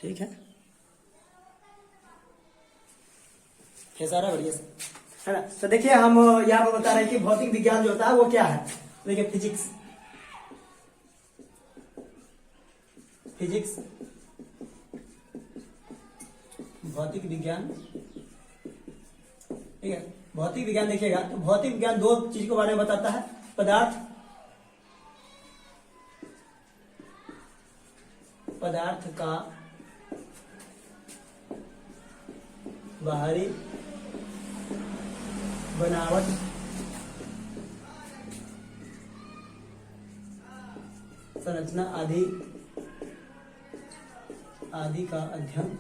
ठीक है, ये सारा बढ़िया से है ना। तो देखिए हम यहाँ पर बता रहे हैं कि भौतिक विज्ञान जो होता है वो क्या है। देखिए फिजिक्स, फिजिक्स भौतिक विज्ञान, ठीक है। भौतिक विज्ञान देखिएगा तो भौतिक विज्ञान दो चीज के बारे में बताता है, पदार्थ, पदार्थ का बाहरी बनावट, संरचना आदि आदि का अध्ययन,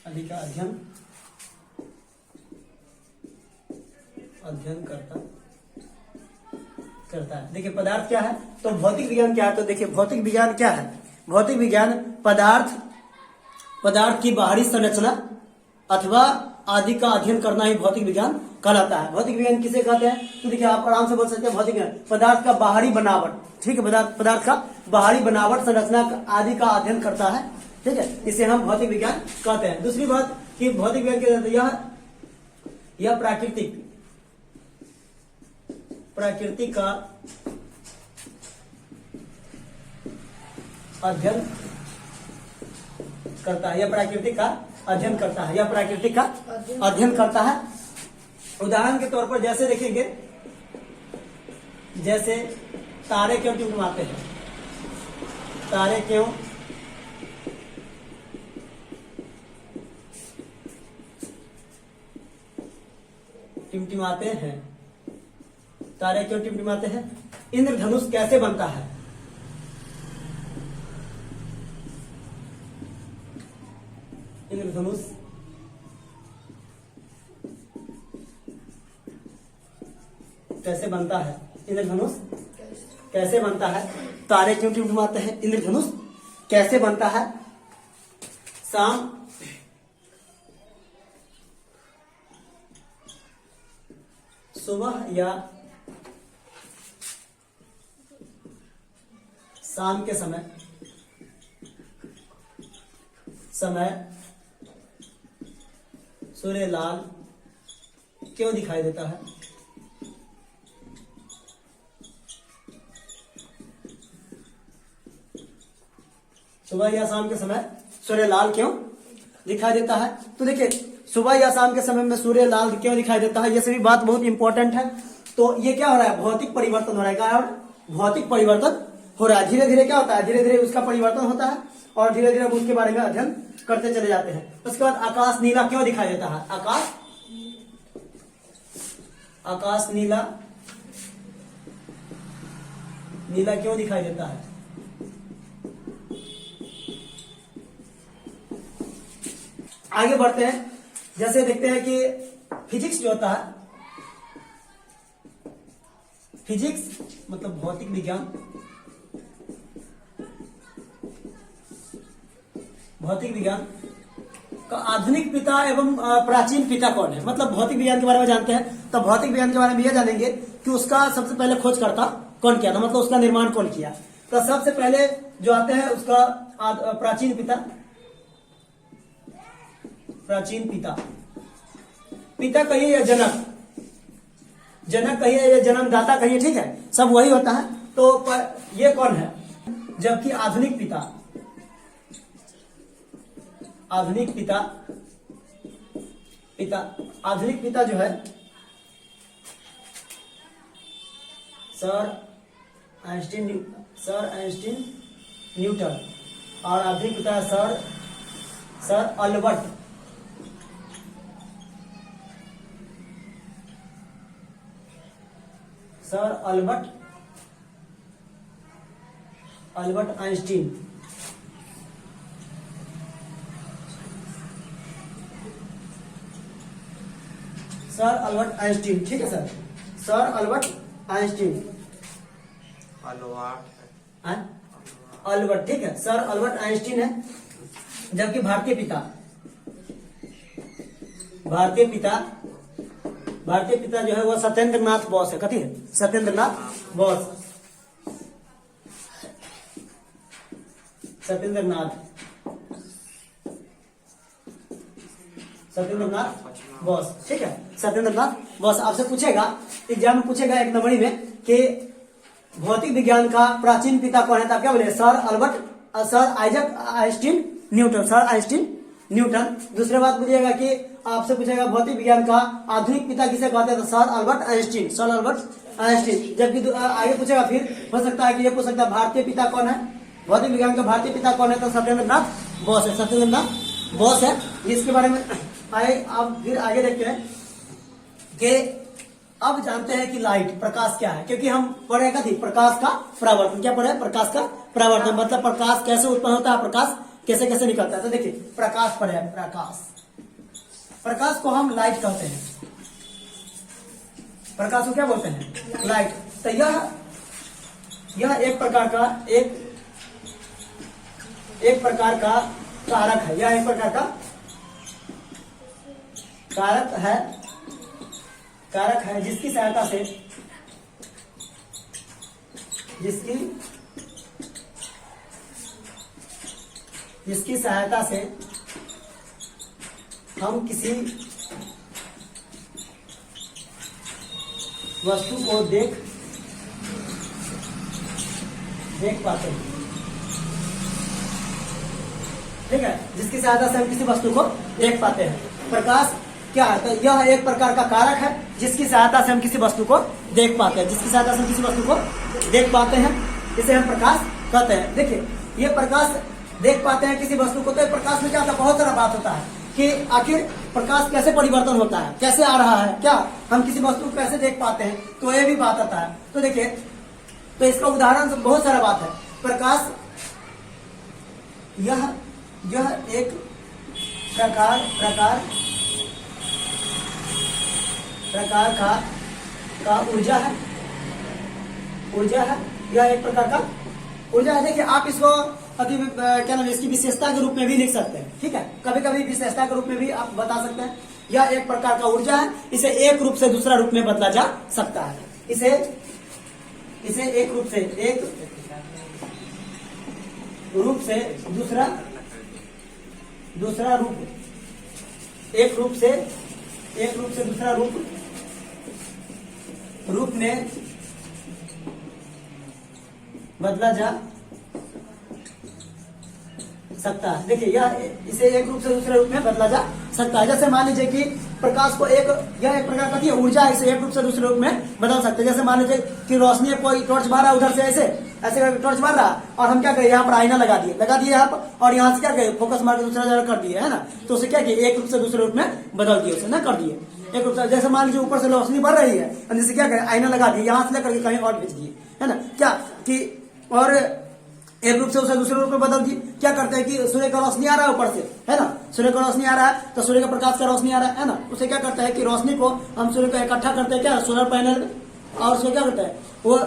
आदि का अध्ययन करता है। देखिए पदार्थ क्या है तो भौतिक विज्ञान क्या है। तो देखिए भौतिक विज्ञान क्या है, भौतिक विज्ञान पदार्थ की बाहरी संरचना अथवा आदि का अध्ययन करना ही भौतिक विज्ञान कहलाता है। भौतिक विज्ञान किसे कहते हैं तो देखिए आप आराम से बोल सकते हैं भौतिक विज्ञान पदार्थ का बाहरी बनावट, ठीक है, पदार्थ का बाहरी बनावट, संरचना आदि का अध्ययन करता है, ठीक है, इसे हम भौतिक विज्ञान कहते हैं। दूसरी बात कि भौतिक विज्ञान क्या कहते हैं, यह प्रकृति का अध्ययन करता है, यह प्रकृति का अध्ययन करता है, यह प्रकृति का अध्ययन करता है। उदाहरण के तौर पर जैसे देखेंगे, जैसे तारे क्यों टिमटिमाते हैं, तारे क्यों टिमटिमाते हैं, तारे क्यों टिमटिमाते हैं, इंद्रधनुष कैसे बनता है, इंद्रधनुष कैसे बनता है, इंद्रधनुष कैसे बनता है, तारे क्यों टिमटिमाते हैं, इंद्रधनुष कैसे बनता है। शाम सुबह या शाम के समय सूर्य लाल क्यों दिखाई देता है, सुबह या शाम के समय सूर्य लाल क्यों दिखाई देता है। तो देखिए सुबह या शाम के समय में सूर्य लाल क्यों दिखाई देता है, ये सभी बात बहुत इंपॉर्टेंट है। तो ये क्या हो रहा है, भौतिक परिवर्तन हो रहा है, क्या हो रहा है, भौतिक परिवर्तन हो रहा है। धीरे धीरे क्या होता है, धीरे धीरे उसका परिवर्तन होता है और धीरे धीरे उसके बारे में अध्ययन करते चले जाते हैं। उसके बाद आकाश नीला क्यों दिखाई देता है, आकाश नीला क्यों दिखाई देता है। आगे बढ़ते हैं, जैसे देखते हैं कि फिजिक्स जो होता है, फिजिक्स मतलब भौतिक विज्ञान, भौतिक विज्ञान का आधुनिक पिता एवं प्राचीन पिता कौन है। मतलब भौतिक विज्ञान के बारे में जानते हैं तो भौतिक विज्ञान के बारे में यह जानेंगे कि उसका सबसे पहले खोजकर्ता कौन किया था, मतलब उसका निर्माण कौन किया। तो सबसे पहले जो आते हैं उसका प्राचीन पिता पिता कहिए या जनक कहिए या जन्मदाता कहिए, ठीक है, सब वही होता है। तो ये कौन है, जबकि आधुनिक पिता जो है सर आइंस्टीन न्यूटन, और आधुनिक पिता है sir Albert Einstein. Sir Albert Einstein, ठीक है sir, sir Albert Einstein, Albert, ठीक है, सर अल्बर्ट आइंस्टीन है। जबकि भारतीय पिता जो है वह सत्येंद्र नाथ बोस है। कथी है, सत्येंद्र नाथ बोस। सत्येंद्र नाथ, सत्येंद्र नाथ बोस, ठीक है, सत्येंद्र नाथ बोस। आपसे पूछेगा एग्जाम में, पूछेगा एक नंबरी में कि भौतिक विज्ञान का प्राचीन पिता कौन है, तो आप क्या बोले, sir Isaac Einstein Newton, sir Einstein Newton. दूसरे बात पूछेगा कि आपसे पूछेगा भौतिक विज्ञान का आधुनिक पिता किसे कहते हैं, तो sir Albert Einstein, sir Albert Einstein. जबकि आगे पूछेगा, फिर हो सकता है कि ये पूछ सकता है भारतीय पिता कौन है, भौतिक विज्ञान का भारतीय पिता कौन है, तो सत्येंद्र नाथ बोस है, सत्येंद्र नाथ बोस है। इसके बारे में आए अब फिर आगे देखते हैं कि अब जानते हैं कि लाइट, प्रकाश क्या है, क्योंकि हम पढ़ेगा थी प्रकाश का परावर्तन। क्या पढ़े, प्रकाश का परावर्तन, मतलब प्रकाश कैसे उत्पन्न होता है, प्रकाश कैसे कैसे निकलता है। तो देखिए प्रकाश पढ़े, प्रकाश को हम लाइट कहते हैं, प्रकाश को क्या बोलते हैं, लाइट। तो यह एक प्रकार का कारक है, यह एक प्रकार का कारक है जिसकी सहायता से हम किसी वस्तु को देख पाते हैं, ठीक है, जिसकी सहायता से हम किसी वस्तु को देख पाते हैं। प्रकाश क्या है, तो यह एक प्रकार का कारक है जिसकी सहायता से हम किसी वस्तु को देख पाते हैं, जिसकी सहायता से हम किसी वस्तु को देख पाते हैं, इसे हम प्रकाश कहते हैं। देखिए ये प्रकाश देख पाते हैं किसी वस्तु को, तो प्रकाश में क्या होता है, बहुत सारा बात होता है कि आखिर प्रकाश कैसे परिवर्तन होता है, कैसे आ रहा है, क्या हम किसी वस्तु को कैसे देख पाते हैं, तो ये भी बात आता है। तो देखिए, तो इसका उदाहरण तो बहुत सारा बात है। प्रकाश यह एक प्रकार का ऊर्जा है, यह एक प्रकार का ऊर्जा है। देखिए आप इसको क्या नाम है, इसकी विशेषता के रूप में भी लिख सकते हैं, ठीक है, कभी कभी विशेषता के रूप में भी आप बता सकते हैं। यह एक प्रकार का ऊर्जा है, इसे एक रूप से दूसरा रूप में बदला जा सकता है, इसे एक रूप से दूसरा रूप, एक रूप से दूसरा रूप में बदला जा सकता है। देखिए इसे एक रूप से दूसरे रूप में बदला जा सकता है। जैसे मान लीजिए कि प्रकाश को यह एक प्रकार की ऊर्जा है, इसे एक रूप से दूसरे रूप में बदल सकते हैं। जैसे मान लीजिए कि रोशनी कोई टॉर्च मार रहा है, उधर से ऐसे टॉर्च मार रहा है, और हम क्या करें, यहाँ पर आईना लगा दिए यहाँ पर, और यहाँ से क्या करें, फोकस मार के दूसरा जगह कर दिए, है ना। तो उसे क्या किया, एक रूप से दूसरे रूप में बदल दिए, उसे ना कर दिए एक रूप से। जैसे मान लीजिए ऊपर से रोशनी बढ़ रही है, जैसे क्या करें, आईना लगा दिए, यहाँ से लेकर कहीं और भेज दिए, है ना, क्या कि और एक रूप से उसे दूसरे रूप में बदल दिए। क्या करते हैं कि सूर्य का रोशनी आ रहा है ऊपर से, है ना, सूर्य का रोशनी आ रहा है, तो सूर्य का प्रकाश का रोशनी आ रहा है ना, उसे क्या करता है कि रोशनी को हम सूर्य को इकट्ठा करते हैं क्या, सोलर पैनल में, और उसे क्या करता है, वो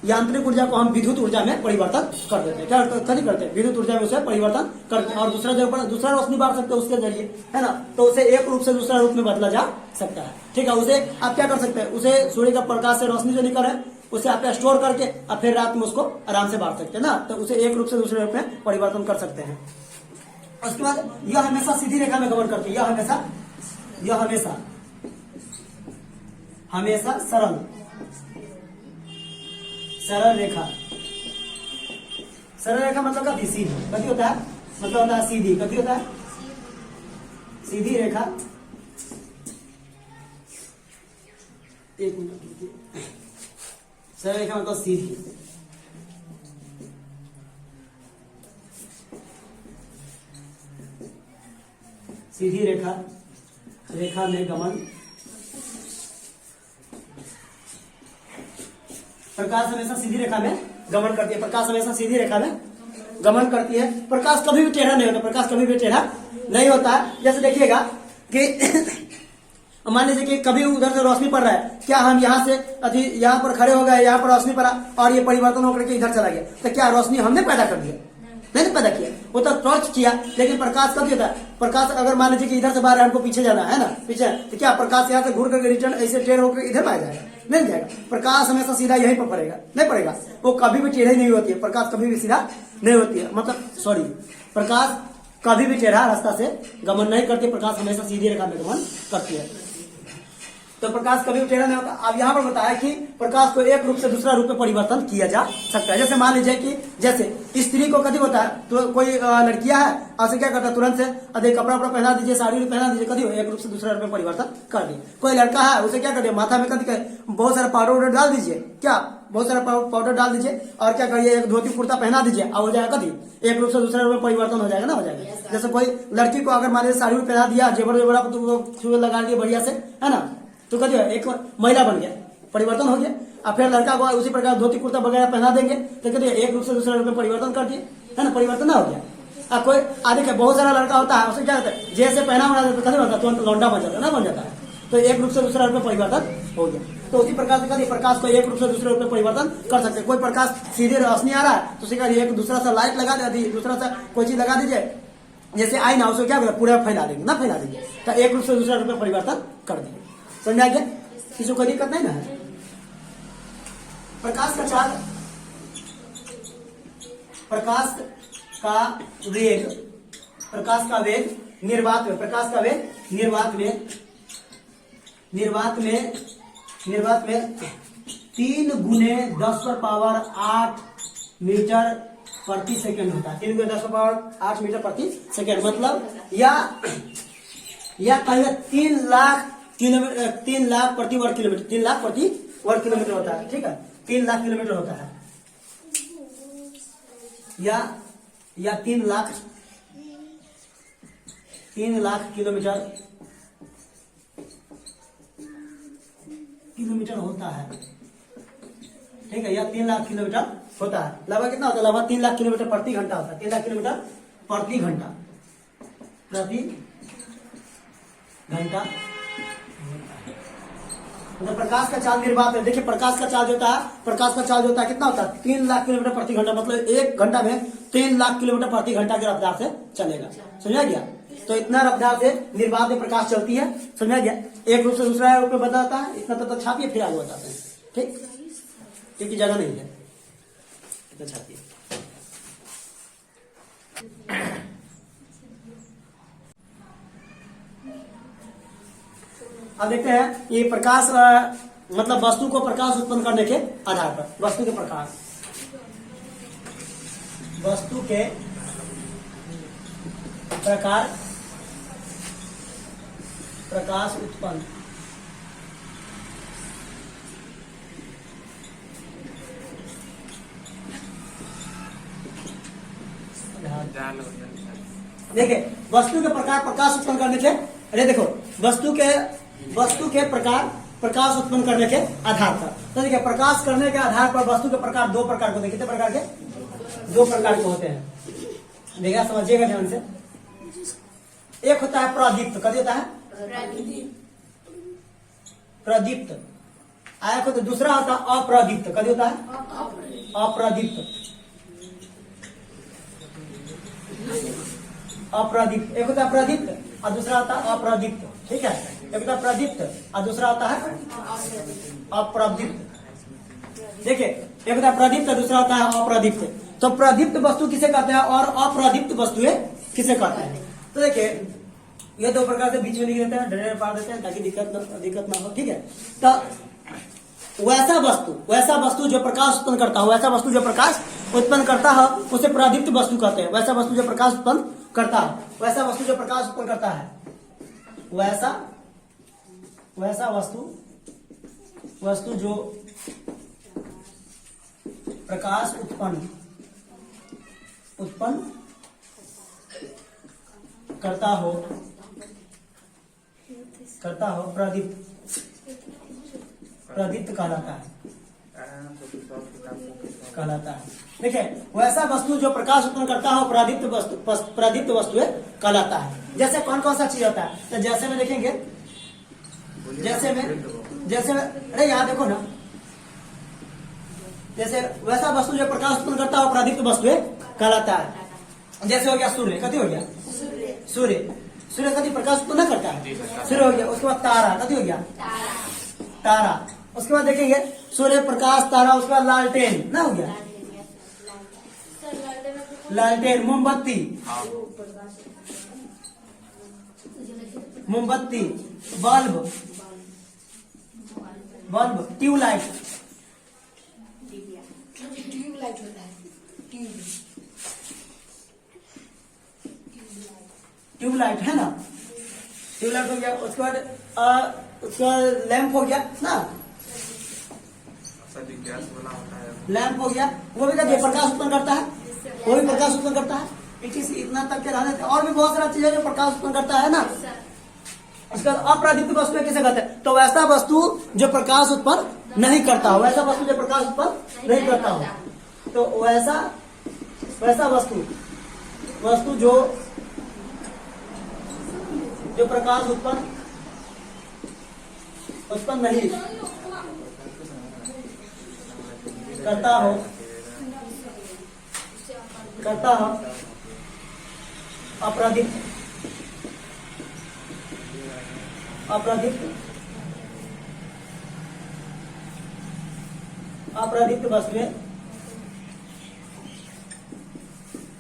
यांत्रिक ऊर्जा को हम विद्युत ऊर्जा में परिवर्तन कर देते हैं। क्या करते हैं, विद्युत ऊर्जा में उसे परिवर्तन करते हैं, और दूसरा जगह पर दूसरा रोशनी बांट सकते हैं उसके जरिए, है ना। तो उसे एक रूप से दूसरा रूप में बदला जा सकता है, ठीक है। उसे आप क्या कर सकते हैं, उसे सूर्य का प्रकाश से रोशनी जो निकल है उसे आप स्टोर करके और फिर रात में उसको आराम से बांट सकते हैं ना, तो उसे एक रूप से दूसरे रूप में परिवर्तन कर सकते हैं। उसके बाद यह हमेशा सीधी रेखा में गमन करती है, यह हमेशा सरल रेखा मतलब कभी सीधी, कभी होता है, मतलब होता है सीधी, कभी होता है सीधी रेखा। एक मिनट, सरल रेखा मतलब सीधी रेखा में गमन, प्रकाश हमेशा सीधी रेखा में गमन करती है, प्रकाश हमेशा सीधी रेखा में गमन करती है। प्रकाश कभी भी टेढ़ा नहीं होता, प्रकाश कभी भी टेढ़ा नहीं होता है। जैसे देखिएगा कि मान लीजिए कि कभी उधर से रोशनी पड़ रहा है, क्या हम यहाँ से यहाँ पर खड़े हो गए, यहाँ पर रोशनी पड़ा और ये परिवर्तन होकर के इधर चला गया, तो क्या रोशनी हमने पैदा कर दिया, नहीं पैदा किया, वो तो टॉर्च किया। लेकिन प्रकाश कभी होता है, प्रकाश अगर मान लीजिए कि इधर से बाहर हमको पीछे जाना है ना, पीछे, तो क्या प्रकाश यहाँ से घूर करके रिटर्न ऐसे टेढ़ होकर इधर आ जाएगा? नहीं जाएगा। प्रकाश हमेशा सीधा यहीं पर पड़ेगा, नहीं पड़ेगा, वो कभी भी टेढ़ी नहीं होती है, प्रकाश कभी भी सीधा नहीं होती है, मतलब सॉरी, प्रकाश कभी भी टेढ़ा रास्ता से गमन नहीं करती, प्रकाश हमेशा सीधी रेखा में गमन करती है, तो प्रकाश कभी भी टेढ़ा नहीं होता। अब यहाँ पर बताया कि प्रकाश को एक रूप से दूसरा रूप में परिवर्तन किया जा सकता है। जैसे मान लीजिए कि जैसे स्त्री को कभी होता है, तो कोई लड़कियां है, आपसे क्या करता है, तुरंत से अधिक कपड़ा पहना दीजिए, साड़ी पहना दीजिए, कभी एक रूप से दूसरा रूप में परिवर्तन कर दिए। कोई लड़का है, उसे क्या करिए, माथा में कभी बहुत सारा पाउडर वाउडर डाल दीजिए, क्या बहुत सारा पाउडर डाल दीजिए, और क्या करिए, एक धोती कुर्ता पहना दीजिए, अब हो जाएगा कभी एक रूप से दूसरे रूप में परिवर्तन हो जाएगा ना, हो जाएगा। जैसे कोई लड़की को अगर मान लीजिए साड़ी पहना दिया, जेवर लगा दिया बढ़िया से, है ना, तो कभी एक महिला बन गया, परिवर्तन हो गया। और फिर लड़का को उसी प्रकार धोती कुर्ता वगैरह पहना देंगे, तो कभी एक रूप से दूसरे रूप में परिवर्तन कर दिए, है ना, परिवर्तन ना हो गया। अब कोई आदि के बहुत सारा लड़का होता है, उसे क्या होता है, जैसे पहना बना देता कभी होता है, तुरंत लौंडा बन जाता है ना, बन जाता है, तो एक रूप से दूसरा रूप में परिवर्तन हो गया। तो उसी प्रकार से कभी प्रकाश को एक रूप से दूसरे रूप में परिवर्तन कर सकते हैं। कोई प्रकाश सीधे रोशनी आ रहा है, तो उसे कहिए एक दूसरा सा लाइट लगा दे, दूसरा सा कोई चीज लगा दीजिए, जैसे आई ना, उसको क्या पूरा फैला देंगे ना, फैला देंगे, तो एक रूप से दूसरा रूप में परिवर्तन कर देंगे। समझा गया? किसी को कोई दिक्कत नहीं ना है? प्रकाश का चाल, प्रकाश का वेग, प्रकाश का वेग निर्वात में, प्रकाश का वेग निर्वात में 3 गुने 10⁸ मीटर प्रति सेकंड होता है। 3 गुने 10⁸ मीटर प्रति सेकंड, मतलब या कहिए 3 लाख किलोमीटर, 3 लाख प्रति वर्ग किलोमीटर, 3 लाख प्रति वर्ग किलोमीटर होता है, ठीक है, 3 लाख किलोमीटर होता है, या 3 लाख किलोमीटर होता है, ठीक है, या 3 लाख किलोमीटर होता है। लगभग कितना होता है? लगभग 3 लाख किलोमीटर प्रति घंटा होता है, 3 लाख किलोमीटर प्रति घंटा मतलब प्रकाश का चाल निर्वात है। देखिए प्रकाश का चाल जो होता है कितना होता है? 3 लाख किलोमीटर प्रति घंटा, मतलब 1 घंटा में 3 लाख किलोमीटर प्रति घंटा की रफ्तार से चलेगा। समझा गया? तो इतना रफ्तार से निर्वात में प्रकाश चलती है। समझा गया? एक रूप से दूसरा रूप में बदलाता है, इतना तक छापिए फिर आगे बताते हैं, ठीक, क्योंकि जगह नहीं है, इतना छापिए। अब देखते हैं ये प्रकाश, मतलब वस्तु को प्रकाश उत्पन्न करने के आधार पर, वस्तु के प्रकार, वस्तु के प्रकार प्रकाश उत्पन्न देखिए वस्तु के प्रकार प्रकाश उत्पन्न करने के, अरे देखो वस्तु के प्रकार प्रकाश उत्पन्न करने के आधार पर, तो देखिए प्रकाश करने के आधार पर वस्तु के प्रकार 2 प्रकार के होते हैं। कितने प्रकार के? 2 प्रकार के होते हैं। देखिए समझिएगा ध्यान से। एक होता है प्रदीप्त, कभी होता है प्रदीप्त, एक होता है, दूसरा होता है अप्रदीप्त, कभी होता है अप्रदीप्त, अप्रदीप्त, एक होता है प्रदीप्त और दूसरा होता है अप्रदीप्त, ठीक है, एक होता है प्रदीप्त और दूसरा होता है अप्रदीप्त। देखिए एक होता है प्रदीप्त और दूसरा होता है अप्रदीप्त। तो प्रदीप्त वस्तु किसे कहते हैं और अप्रदीप्त वस्तुएं किसे कहते हैं? तो देखिए ये 2 प्रकार से बीच में लिख देते हैं, डरे पा देते हैं ताकि दिक्कत ना हो, ठीक है। तो वैसा वस्तु जो प्रकाश उत्पन्न करता है, वैसा वस्तु जो प्रकाश उत्पन्न करता है उसे प्रदीप्त वस्तु कहते हैं। वैसा वस्तु जो प्रकाश उत्पन्न करता है, वैसा वस्तु जो प्रकाश उत्पन्न करता है, वैसा वस्तु जो प्रकाश उत्पन्न करता हो प्रदीप्त कहलाता है। देखिए वैसा वस्तु जो प्रकाश उत्पन्न करता हो प्रदीप्त वस्तु कहलाता है। जैसे कौन कौन सा चीज होता है? तो जैसे में देखेंगे, जैसे में अरे यहाँ देखो ना, जैसे वैसा वस्तु जो प्रकाश उत्पन्न करता हो प्रदीप्त वस्तु कहलाता है। जैसे हो गया सूर्य, कथी हो गया? सूर्य। सूर्य कभी प्रकाश उत्पन्न करता है, सूर्य हो गया। उसके बाद तारा, कभी हो गया तारा। उसके बाद देखेंगे सूर्य प्रकाश, तारा, उसके बाद लालटेन ना हो गया, लालटेन, मोमबत्ती, मोमबत्ती, बल्ब, बल्ब, ट्यूबलाइट, ट्यूबलाइट है ना, ट्यूबलाइट हो गया। उसके बाद लैंप हो गया ना, लैंप हो गया, वो भी क्या प्रकाश उत्पन्न करता है, वो भी प्रकाश उत्पन्न करता है। इतना तक के रहने थे, और भी बहुत सारा चीजें जो प्रकाश उत्पन्न करता है ना। उसके बाद अप्रादीप्त वस्तु किसे कहते हैं, तो वैसा वस्तु जो प्रकाश उत्पन्न नहीं करता हो, वैसा वस्तु जो प्रकाश उत्पन्न नहीं करता हो, तो वैसा वस्तु जो प्रकाश उत्पन्न नहीं करता हो अप्रादीप्त वस्तुएं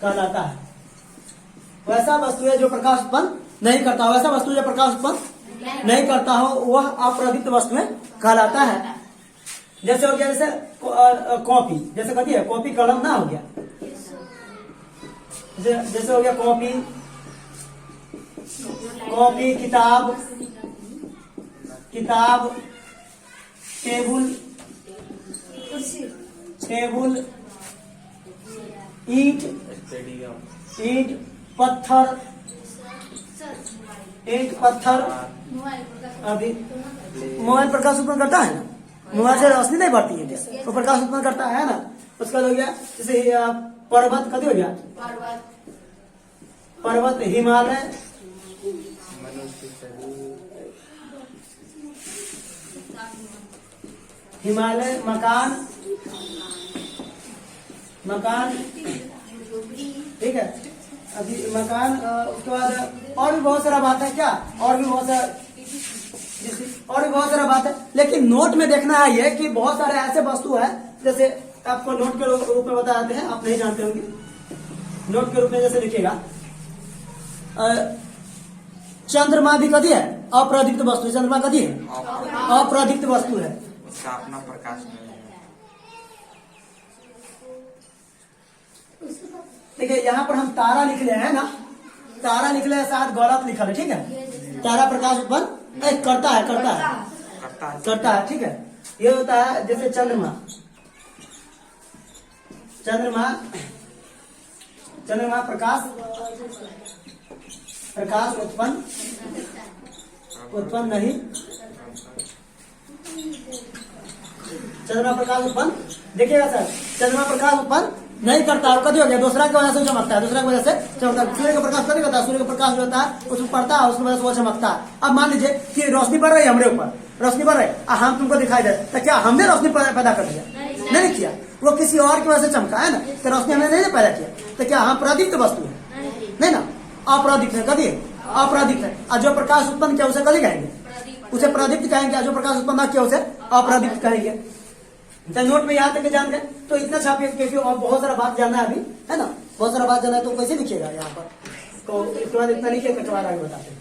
कहलाता है। वैसा वस्तु है जो प्रकाश उत्पन्न नहीं करता हो, वैसा वस्तु जो प्रकाश उत्पन्न नहीं करता हो, वह अप्रादीप्त वस्तुएं कहलाता है। जैसे हो गया, जैसे कॉपी, जैसे कहती है कॉपी कलम ना हो गया, जैसे हो गया कॉपी, किताब, टेबुल, ईंट, पत्थर, अभी मोबाइल प्रकाश उत्पन्न करता है ना, मोबाइल से रोशनी नहीं बढ़ती है क्या, तो प्रकाश उत्पन्न करता है ना। उसका हो गया जैसे पर्वत, कभी हो गया पर्वत, हिमालय, मकान, ठीक है। अभी मकान, उसके बाद और भी बहुत सारा बात है क्या, और भी बहुत सारा बात है। लेकिन नोट में देखना है ये कि बहुत सारे ऐसे वस्तु है, जैसे आपको नोट के रूप में बता देते हैं, आप नहीं जानते होंगे। नोट के रूप में जैसे लिखिएगा, चंद्रमा भी कभी है अप्रादीप्त वस्तु है, चंद्रमा कभी है अप्रादीप्त वस्तु है, उसका अपना प्रकाश नहीं है। ठीक है, यहाँ पर हम तारा लिख रहे हैं ना, तारा लिख रहे हैं, शायद गलत लिखा है, ठीक है। तारा प्रकाश उत्पन्न करता है, ठीक है। ये होता है जैसे चंद्रमा प्रकाश उत्पन्न नहीं, चंद्रमा प्रकाश उत्पन्न, देखिएगा सर, चंद्रमा प्रकाश उत्पन्न नहीं करता है। कभी हो गया दूसरा की वजह से चमकता है, दूसरा की वजह से चमकता है। सूर्य का प्रकाश कभी होता है, सूर्य का प्रकाश जो होता है उसमें पड़ता है, उसकी वजह से वो चमकता है। अब मान लीजिए कि रोशनी पड़ रही है हमारे ऊपर, रोशनी पड़ रही है, हम तुमको दिखाई दे, तो क्या हमने रोशनी पैदा कर दिया? नहीं किया, वो किसी और की वजह से चमका है ना, तो रोशनी हमने नहीं पैदा किया, तो क्या हम प्रादीप्त वस्तु है? नहीं ना, अप्रादीप्त है, कभी अप्रादीप्त है। और जो प्रकाश उत्पन्न किया उसे कभी कहेंगे? उसे प्रादीप्त कहेंगे। जो प्रकाश उत्पन्न किया उसे अप्रादीप्त कहेंगे। नोट में यहाँ तक जान गए तो इतना छापिए, क्योंकि और बहुत सारा बात जानना है अभी, है ना, बहुत सारा बात जानना है, तो कैसे लिखिएगा यहाँ पर, तो इसके बाद इतना लिखिए, उसके बाद आगे बताते हैं।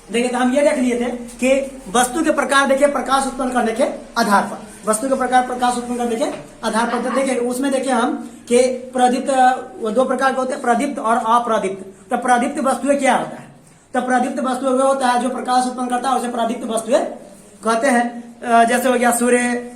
देखिए, तो हम ये देख लिए थे कि वस्तु के प्रकार देखिए प्रकाश उत्पन्न करने के आधार पर, वस्तु के प्रकार प्रकाश उत्पन्न करने के आधार पर। तो देखिए उसमें देखिए हम कि प्रदीप्त, वो दो प्रकार के होते हैं, प्रदीप्त और अप्रदीप्त। तो प्रदीप्त वस्तुएं क्या होता है? तो प्रदीप्त वस्तु वो होता है जो प्रकाश उत्पन्न करता है, उसे प्रदीप्त वस्तुएं कहते हैं। जैसे हो गया सूर्य,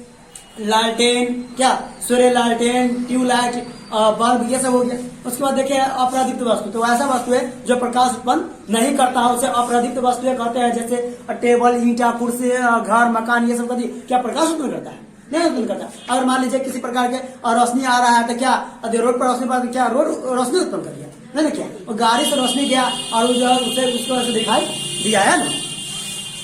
लालटेन, क्या सूर्य, लालटेन, ट्यूबलाइट, बल्ब, ये सब हो गया। उसके बाद देखिए अप्रदीप्त वस्तु, तो ऐसा वस्तु है जो प्रकाश उत्पन्न नहीं करता है, उसे अप्रदीप्त वस्तुएं कहते हैं। जैसे टेबल, ईंटा, कुर्सी, घर, मकान, ये सब कभी क्या प्रकाश उत्पन्न करता है? नहीं उत्पन्न करता। अगर मान लीजिए किसी प्रकार के रोशनी आ रहा है, तो क्या रोड पर रोशनी पर क्या रोशनी उत्पन्न कर दिया? नहीं क्या, गाड़ी से रोशनी गया और उसे उसको ऐसे दिखाई दिया है ना,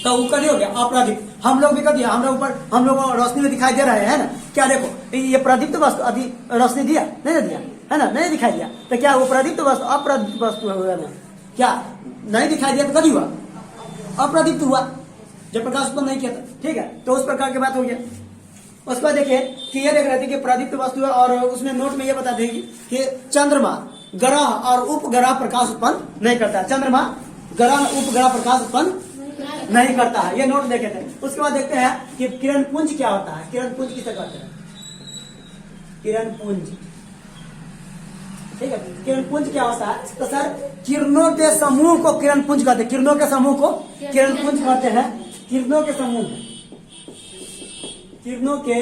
तो ऊपर नहीं हो गया अप्रदीप्त। हम लोग भी कर दिया, हमरा ऊपर हम लोग को रोशनी में दिखाई दे रहा है ना, क्या देखो ये प्रदीप्त वस्तु अभी रोशनी दिया नहीं दिया है ना, नहीं दिखाई दिया, तो क्या वो प्रदीप्त वस्तु अप्रदीप्त वस्तु हुआ ना, क्या नहीं दिखाई दिया तो कभी हुआ अप्रदीप्त हुआ जब प्रकाश उत्पन्न नहीं किया था, ठीक है। तो उस प्रकार की बात हो गया। उसके बाद देखिए कि ये देख रहे थे कि प्रदीप्त वस्तु है, और उसमें नोट में ये बता देंगे कि चंद्रमा ग्रह और उपग्रह प्रकाश उत्पन्न नहीं करता है, चंद्रमा ग्रह उपग्रह प्रकाश उत्पन्न नहीं करता है, ये नोट देखे थे। उसके बाद देखते हैं कि किरण पुंज क्या होता है, किरण पुंज किसे कहते हैं, किरण पुंज, ठीक है। किरण पुंज क्या होता है, तो सर किरणों के समूह को किरण पुंज कहते हैं, किरणों के समूह को किरण पुंज कहते हैं, किरणों के समूह, किरणों के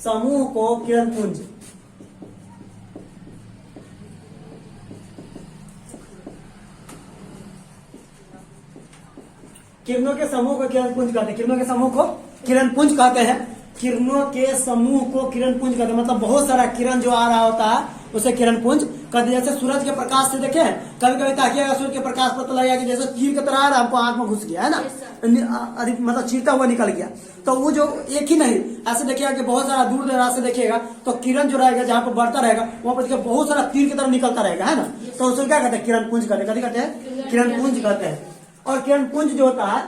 समूह को किरण पुंज, किरणों के समूह को किरण पुंज कहते हैं, किरणों के समूह को किरण पुंज कहते हैं, किरणों के समूह को किरण पुंज कहते हैं। मतलब बहुत सारा किरण जो आ रहा होता है उसे किरण पुंज कहते हैं। जैसे सूरज के प्रकाश से देखें, कभी कभी ताकिएगा सूरज के प्रकाश पता लगेगा कि जैसे चीर की तरह आ रहा है, हमको आंख में घुस गया है ना, मतलब चीरता हुआ निकल गया, तो वो जो एक ही नहीं, ऐसे देखिएगा कि बहुत सारा दूर दराज से देखिएगा तो किरण जो रहेगा जहाँ पर बढ़ता रहेगा वहां पर देखिए बहुत सारा तीर की तरह निकलता रहेगा, है ना, तो उसे क्या कहते हैं, किरण पुंज कहते हैं, कहते हैं किरण पुंज कहते हैं। और किरण पुंज जो होता है,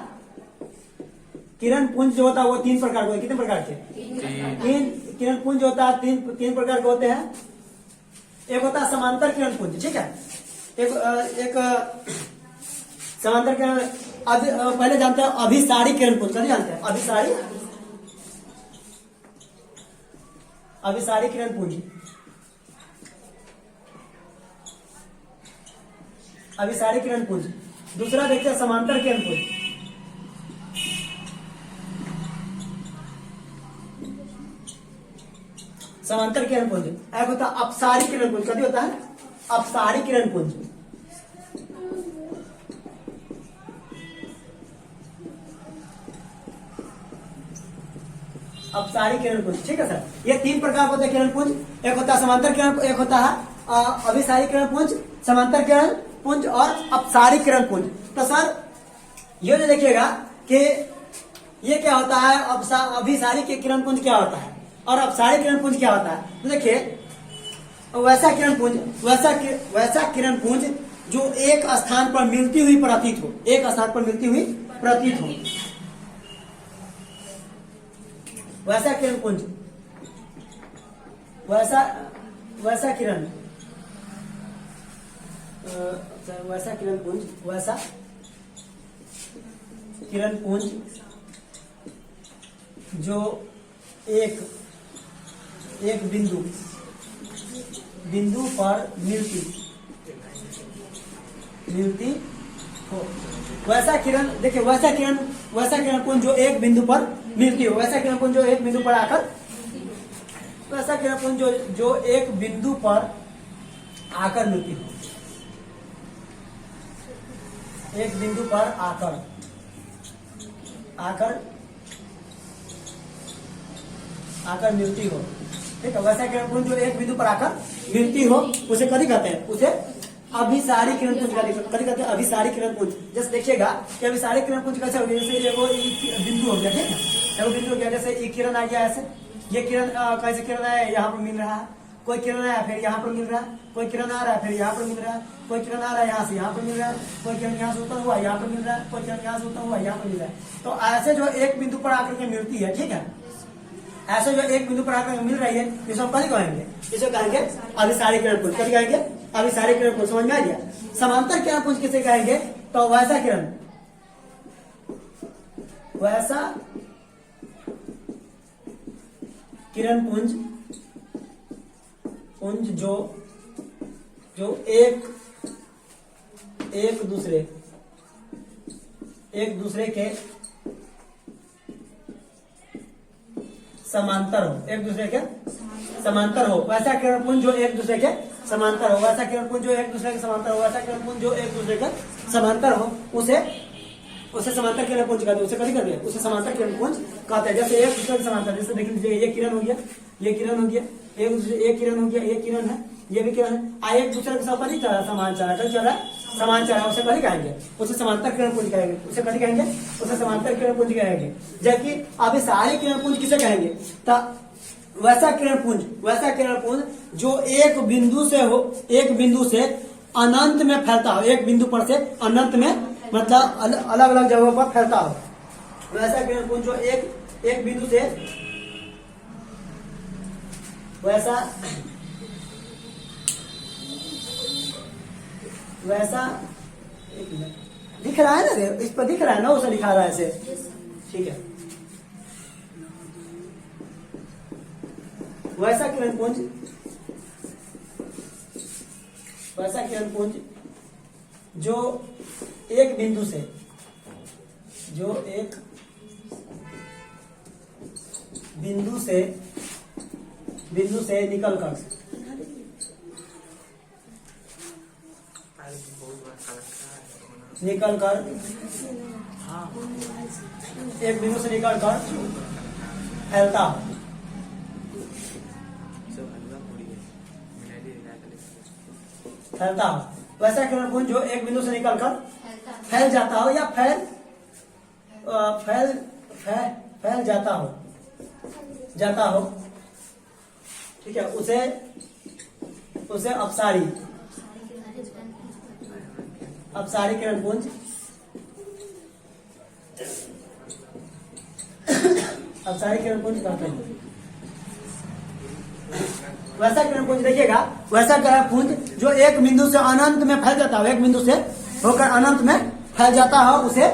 किरण पुंज जो होता है वो तीन प्रकार के, कितने प्रकार के, तीन किरण पुंज होता है, तीन प्रकार के होते हैं। एक होता है समांतर किरण पुंज, ठीक है, एक समांतर किरण, पहले जानते हैं अभिसारी किरण पुंज, कभी जानते हैं अभिसारी किरण पुंज, अभिसारी किरण पुंज। दूसरा देखते हैं समांतर किरण पुंज, समांतर किरण पुंज। एक होता है अपसारी किरण पुंज, कभी होता है अपसारी किरण पुंज, अपसारी किरण पुंज, ठीक है सर। ये तीन प्रकार होते हैं किरण पुंज, एक होता है समांतर किरण, एक होता है अभिसारी किरण पुंज, समांतर किरण पुंज और अपसारी किरण पुंज। तो सर ये जो देखिएगा कि ये क्या होता है, अभिसारी किरण पुंज क्या होता है और अपसारी किरण पुंज क्या होता है, तो देखिए वैसा किरण पुंज, वैसा किरण पुंज जो एक स्थान पर मिलती हुई प्रतीत हो, एक स्थान पर मिलती हुई प्रतीत हो, वैसा किरण पुंज, वैसा किरण, वैसा किरण पुंज, वैसा किरण पुंज जो एक बिंदु पर मिलती हो, वैसा किरण, देखिए वैसा किरण पुंज जो एक बिंदु पर मिलती हो, वैसा किरण पुंज जो एक बिंदु पर आकर, वैसा किरण पुंज जो एक बिंदु पर आकर मिलती हो, एक बिंदु पर आकर मिलती हो, ठीक है। वैसा किरण पुंज जो एक बिंदु पर आकर मिलती हो उसे कभी कहते हैं, उसे अभिसारी किरण पुंज कभी कहते हैं, अभिसारी किरण पुंज। जैसे देखिएगा कि अभिसारी किरण पुंज कैसे हो गया, जैसे वो बिंदु हो गया, ठीक है, वो बिंदु हो गया, जैसे ये किरण आ गया ऐसे, ये किरण कैसे किरण है, यहाँ पर मिल रहा है, कोई किरण आया फिर यहाँ पर मिल रहा है, कोई किरण आ रहा है फिर यहाँ पर मिल रहा है, कोई किरण आ रहा है यहाँ से यहाँ पर मिल रहा है, कोई किरण यहाँ से होता हुआ यहाँ पर मिल रहा है, कोई किरण यहाँ से होता हुआ यहाँ पर मिल रहा है। तो ऐसे जो एक बिंदु पर आकर के मिलती है, ठीक है, ऐसे जो एक बिंदु पर आकर मिल रही है, इसे हम कभी कहेंगे, इसे कहेंगे अभिसारी किरण पुंज, कभी कहेंगे अभिसारी किरण पुंज, समझ में आ गया। समांतर किरण पुंज किसे कहेंगे, तो वैसा किरण पुंज जो एक दूसरे के समांतर हो, एक दूसरे के समांतर हो, वैसा किरण पुंज जो एक दूसरे के समांतर हो, वैसा किरण पुंज जो एक दूसरे के समांतर हो, वैसा किरण पुंज जो एक दूसरे के समांतर हो, उसे समांतर किरण पुंज कहते हैं, उसे कभी कहते हैं, उसे समांतर किरण पुंज कहते हैं। जैसे एक दूसरे के समांतर, जैसे देख लीजिए ये किरण हो गया, ये किरण हो गया, एक किरण हो गया, ये किरण है, ये भी किरण है, एक दूसरे के साथ नहीं चल रहा, समान चल रहा है, चल रहा है समांतर है उसे कभी कहेंगे, उसे समांतर किरण पुंज कहेंगे, उसे कभी कहेंगे, उसे समांतर किरण पुंज कहेंगे। जबकि अभिसारी किरण पुंज किसे कहेंगे? वैसा किरण पुंज जो एक बिंदु से अनंत में फैलता हो, एक बिंदु पर से अनंत में, मतलब अलग अलग जगहों पर फैलता हो, वैसा किरण पुंज जो एक बिंदु से वैसा एक मिनट दिख रहा है ना, इस पर दिख रहा है ना, उसे दिखा रहा है ऐसे, ठीक है। वैसा किरण पुंज जो एक बिंदु से निकलकर एक बिंदु से निकलकर फैलता हो, वैसा किरण पुंज जो एक बिंदु से निकलकर फैल जाता हो या फैल जाता हो, ठीक है, उसे अपसारी किरण पुंज कहते हैं। वैसा किरण पुंज देखिएगा, वैसा किरण पुंज जो एक बिंदु से अनंत में फैल जाता हो, एक बिंदु से होकर अनंत में फैल जाता हो, उसे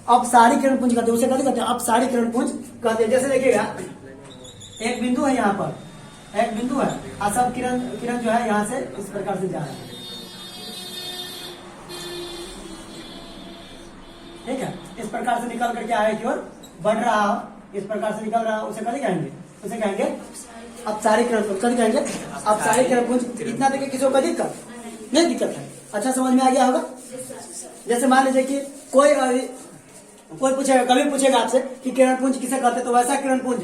अपसारी किरण पुंज कहते हैं। उसे कहते हैं अपसारी किरण पुंज कहते हैं। जैसे देखिएगा एक बिंदु है, यहाँ पर एक बिंदु है और सब किरण जो है यहाँ से इस प्रकार से जा रहा है, ठीक है, इस प्रकार से निकल कर क्या है की ओर बढ़ रहा हो, इस प्रकार से निकल रहा हो, उसे कभी कहेंगे, उसे कहेंगे अपसारी किरण पुंज। कभी कहेंगे अपसारी किरण पुंज। इतना देखिए किसी को दिक्कत नहीं, दिक्कत है, अच्छा समझ में आ गया होगा। जैसे मान लीजिए कि कोई पूछेगा, कभी पूछेगा आपसे कि किरण पुंज किसे कहते हैं, तो वैसा किरण पुंज,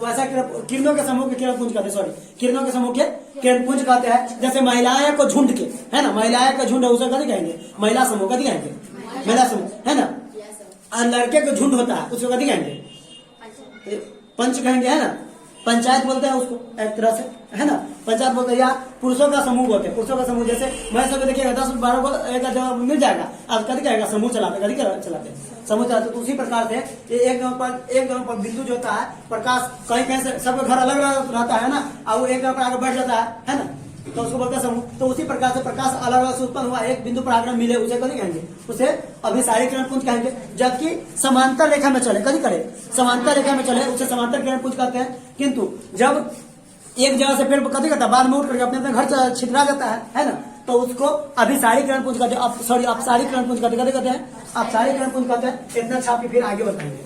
वैसा किरणों के समूह के किरण पुंज कहते हैं, सॉरी किरणों के समूह के किरण पुंज कहते हैं। जैसे महिलाएं को झुंड के, है ना, महिलाएं का झुंड है, उसे कभी कहेंगे महिला समूह, कभी कहेंगे महिला समूह, है ना। और लड़के को झुंड होता है, उसको कभी कहेंगे पंच कहेंगे, है ना, पंचायत बोलते हैं उसको एक तरह से, है ना, पंचायत बोलते हैं। या पुरुषों का समूह बोलते हैं, पुरुषों का समूह। जैसे मैं सब देखिएगा 10-12 को एक जगह मिल जाएगा, आप कभी कहेगा समूह चलाते, कभी चलाते समूह चलाते। तो उसी प्रकार से एक जगह पर बिंदु जो होता है, प्रकाश कहीं से सबका घर अलग रहता है ना, और वो एक जगह पर आगे बढ़ जाता है ना, तो उसको बोलते हैं समूह। तो उसी प्रकार से प्रकाश अलग अलग से उत्पन्न हुआ, एक बिंदु पर आगे मिले, उसे कभी कहेंगे, उसे अभिसारी किरण पुंज कहेंगे। जबकि समांतर रेखा में चले, कभी करे समांतर रेखा में चले, उसे समांतर किरण पुंज कहते हैं। किंतु जब एक जगह से फिर कभी करता है, बाद में उठ करके अपने अपने घर छितरा जाता है ना, तो उसको अभिसारी किरण पुंज कहते हैं, सॉरी अपसारी किरण पुंज कहते हैं, अपसारी किरण पुंज कहते हैं। इतना छापी फिर आगे बताएंगे।